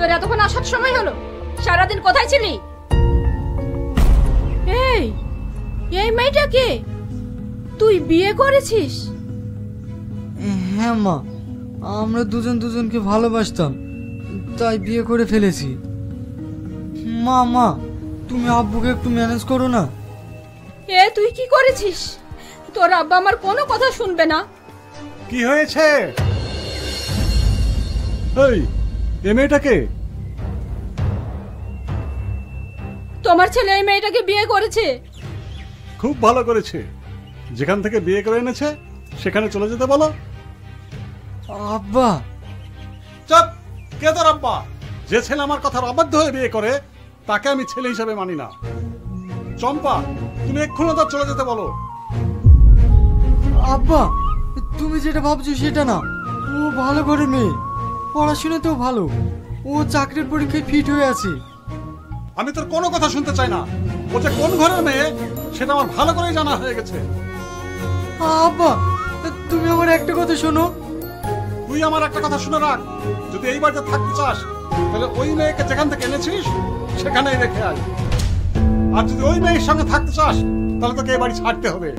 তোর এতক্ষণ আসার সময় হলো? সারাদিন কোথায় ছিলি? এই এই মেয়েটাকে তুই বিয়ে করেছিস? হ্যাঁ মা, আমরা দুজন দুজনকে ভালোবাসতাম, তাই বিয়ে করে ফেলেছি। মা মা, তুমি আব্বুকে একটু ম্যানেজ করো না। তুই কি করেছিস? তোর আব্বা আমার কোনো কথা শুনবে না। কি হয়েছে? এই মেয়েটাকে? তোমার ছেলে এই মেয়েটাকে বিয়ে করেছে। খুব ভালো করেছে। যেখান থেকে বিয়ে করে এনেছে সেখানে চলে যেতে বলো। আব্বা। চুপ! কে তোর আব্বা? যে ছেলে আমার কথার অবাধ্য হয়ে বিয়ে করে তাকে আমি ছেলে হিসেবে মানি না। চম্পা, তুমি এক্ষুনি তো চলে যেতে বলো। আব্বা, তুমি যেটা ভাবছো সেটা না। ও ভালো করে মেয়ে, পড়াশোনাতেও ভালো। ও চাকরির পরীক্ষায় ফিট হয়ে আছে। আমি তোর কোনো কথা শুনতে চাই না। ও যে কোন ঘরের মেয়ে সেটা আমার ভালো করেই জানা হয়ে গেছে। আব্বা, তুমি আমার একটা কথা শোনো। তুই আমার একটা কথা শুনে রাখ, যদি এই বাড়িতে থাকতে চাস তাহলে ওই মেয়েকে যেখান থেকে এনেছিস সেখানেই রেখে আয়। আর যদি ওই মেয়ের সঙ্গে থাকতে চাস তাহলে তোকে এই বাড়ি ছাড়তে হবে।